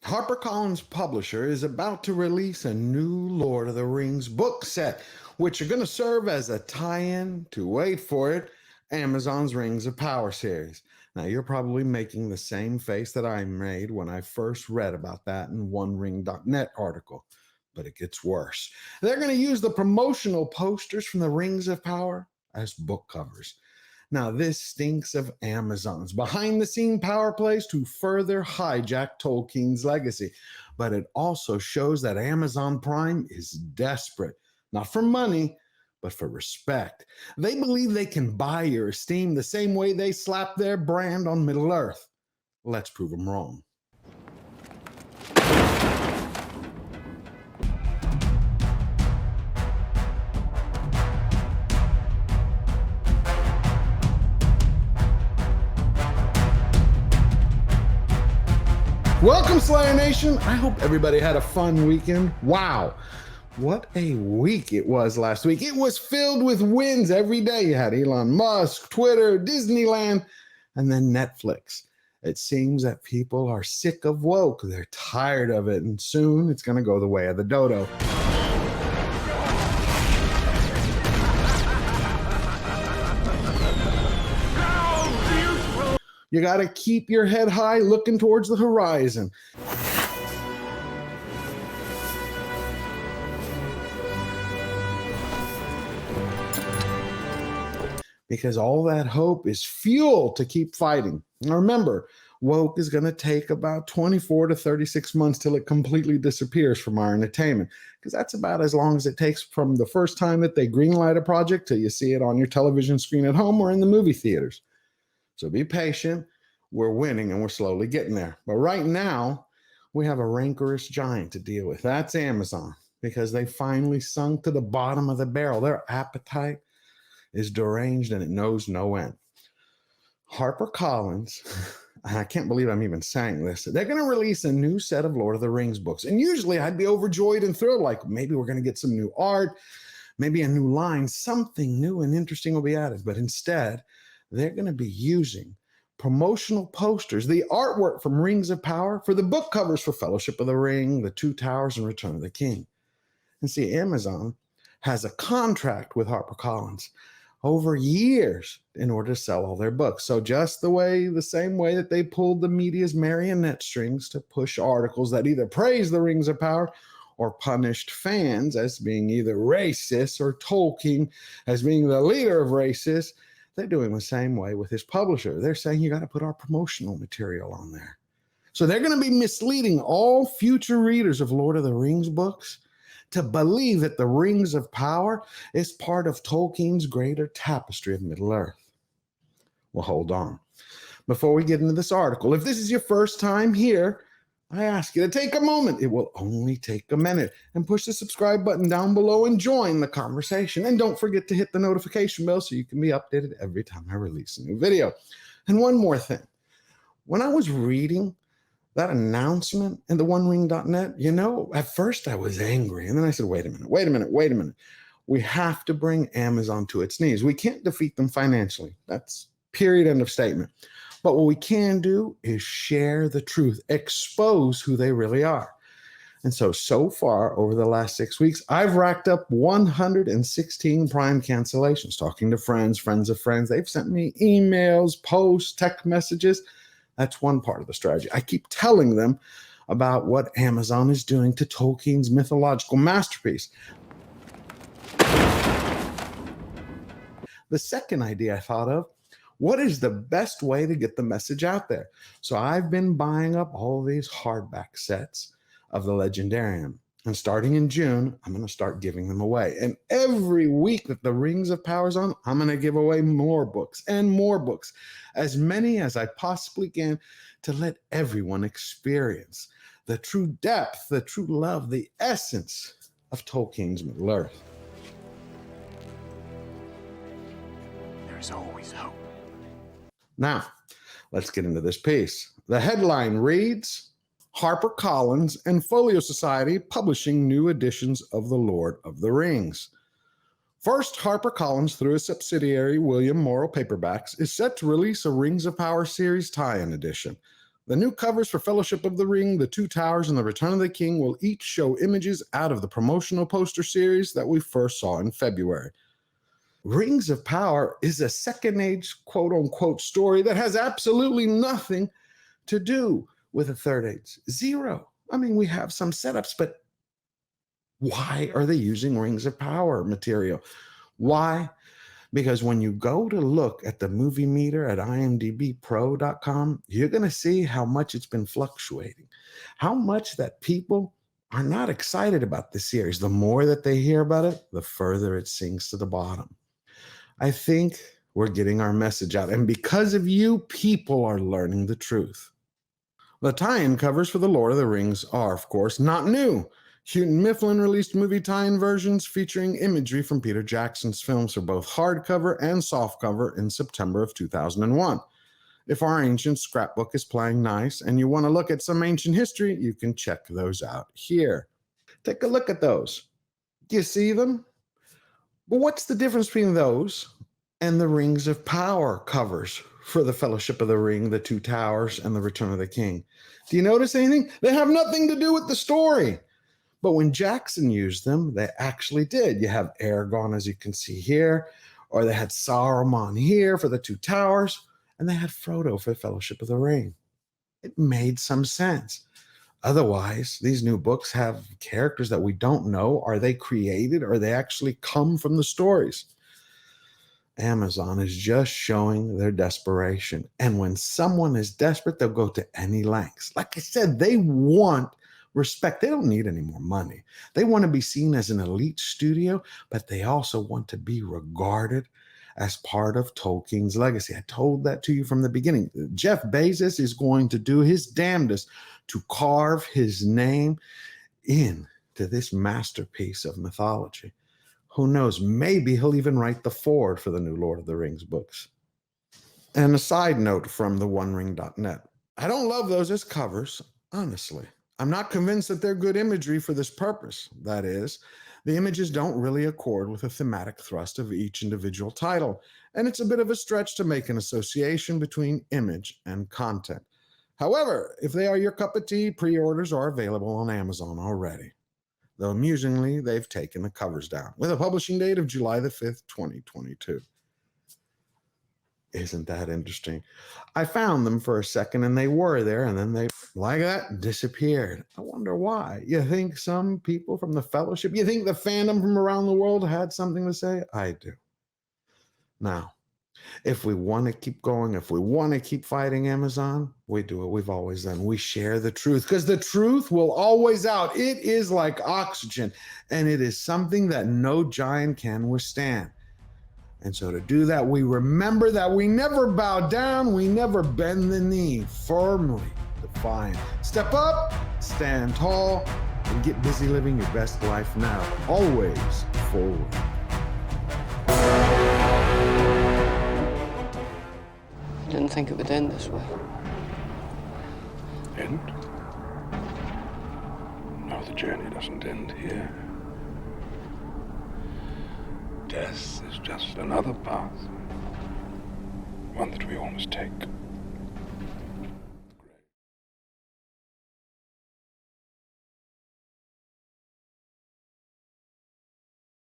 HarperCollins publisher is about to release a new Lord of the Rings book set, which are going to serve as a tie-in to, wait for it, Amazon's Rings of Power series. Now, you're probably making the same face that I made when I first read about that in OneRing.net article, but it gets worse. They're going to use the promotional posters from the Rings of Power as book covers. Now, this stinks of Amazon's behind the scene power plays to further hijack Tolkien's legacy. But it also shows that Amazon Prime is desperate, not for money, but for respect. They believe they can buy your esteem the same way they slap their brand on Middle Earth. Let's prove them wrong. Welcome, Slayer Nation. I hope everybody had a fun weekend. Wow, what a week it was last week. It was filled with wins every day. You had Elon Musk, Twitter, Disneyland, and then Netflix. It seems that people are sick of woke. They're tired of it, and soon it's going to go the way of the dodo. You got to keep your head high looking towards the horizon. Because all that hope is fuel to keep fighting. Now remember, woke is going to take about 24 to 36 months till it completely disappears from our entertainment, because that's about as long as it takes from the first time that they greenlight a project till you see it on your television screen at home or in the movie theaters. So be patient. We're winning and we're slowly getting there. But right now, we have a rancorous giant to deal with. That's Amazon, because they finally sunk to the bottom of the barrel. Their appetite is deranged and it knows no end. HarperCollins, I can't believe I'm even saying this, they're going to release a new set of Lord of the Rings books. And usually I'd be overjoyed and thrilled, like maybe we're going to get some new art, maybe a new line, something new and interesting will be added. But instead, they're going to be using promotional posters, the artwork from Rings of Power, for the book covers for Fellowship of the Ring, The Two Towers, and Return of the King. And see, Amazon has a contract with HarperCollins over years in order to sell all their books. So just the same way that they pulled the media's marionette strings to push articles that either praise the Rings of Power or punished fans as being either racist or Tolkien as being the leader of racists, they're doing the same way with his publisher. They're saying you got to put our promotional material on there. So they're going to be misleading all future readers of Lord of the Rings books to believe that the Rings of Power is part of Tolkien's greater tapestry of Middle-earth. Well, hold on. Before we get into this article, if this is your first time here, I ask you to take a moment. It will only take a minute, and push the subscribe button down below and join the conversation. And don't forget to hit the notification bell so you can be updated every time I release a new video. And one more thing. When I was reading that announcement in the OneRing.net, at first I was angry. And then I said, wait a minute. We have to bring Amazon to its knees. We can't defeat them financially. That's period, end of statement. But what we can do is share the truth, expose who they really are. And so far, over the last 6 weeks, I've racked up 116 Prime cancellations, talking to friends of friends. They've sent me emails, posts, text messages. That's one part of the strategy. I keep telling them about what Amazon is doing to Tolkien's mythological masterpiece. The second idea I thought of, what is the best way to get the message out there? So I've been buying up all these hardback sets of the Legendarium. And starting in June, I'm going to start giving them away. And every week that the Rings of Power is on, I'm going to give away more books and more books, as many as I possibly can, to let everyone experience the true depth, the true love, the essence of Tolkien's Middle-earth. There's always hope. Now, let's get into this piece. The headline reads, HarperCollins and Folio Society publishing new editions of The Lord of the Rings. First, HarperCollins, through a subsidiary William Morrow Paperbacks, is set to release a Rings of Power series tie-in edition. The new covers for Fellowship of the Ring, The Two Towers, and The Return of the King will each show images out of the promotional poster series that we first saw in February. Rings of Power is a second age quote-unquote story that has absolutely nothing to do with a third age. Zero. I mean, we have some setups, but why are they using Rings of Power material? Why? Because when you go to look at the movie meter at imdbpro.com, you're going to see how much it's been fluctuating, how much that people are not excited about the series. The more that they hear about it, the further it sinks to the bottom. I think we're getting our message out, and because of you, people are learning the truth. The tie-in covers for The Lord of the Rings are, of course, not new. Houghton Mifflin released movie tie-in versions featuring imagery from Peter Jackson's films for both hardcover and softcover in September of 2001. If our ancient scrapbook is playing nice and you want to look at some ancient history, you can check those out here. Take a look at those. Do you see them? But what's the difference between those and the Rings of Power covers for the Fellowship of the Ring, The Two Towers, and The Return of the King? Do you notice anything? They have nothing to do with the story. But when Jackson used them, they actually did. You have Aragorn, as you can see here, or they had Saruman here for The Two Towers, and they had Frodo for the Fellowship of the Ring. It made some sense. Otherwise, these new books have characters that we don't know. Are they created or they actually come from the stories? Amazon is just showing their desperation. And when someone is desperate, they'll go to any lengths. Like I said, they want respect. They don't need any more money. They want to be seen as an elite studio, but they also want to be regarded as part of Tolkien's legacy. I told that to you from the beginning. Jeff Bezos is going to do his damnedest to carve his name into this masterpiece of mythology. Who knows? Maybe he'll even write the foreword for the new Lord of the Rings books. And a side note from the OneRing.net. I don't love those as covers, honestly. I'm not convinced that they're good imagery for this purpose. That is, the images don't really accord with the thematic thrust of each individual title, and it's a bit of a stretch to make an association between image and content. However, if they are your cup of tea, pre-orders are available on Amazon already. Though amusingly, they've taken the covers down, with a publishing date of July the 5th, 2022. Isn't that interesting? I found them for a second and they were there, and then they, like that, disappeared. I wonder why. You think some people from the Fellowship, you think the fandom from around the world had something to say? I do. Now, if we want to keep going, if we want to keep fighting Amazon, we do what we've always done. We share the truth, because the truth will always out. It is like oxygen, and it is something that no giant can withstand. And so to do that, we remember that we never bow down, we never bend the knee, firmly defiant. Step up, stand tall, and get busy living your best life now. Always forward. I didn't think it would end this way. End? No, the journey doesn't end here. Death is just another path, one that we all must take.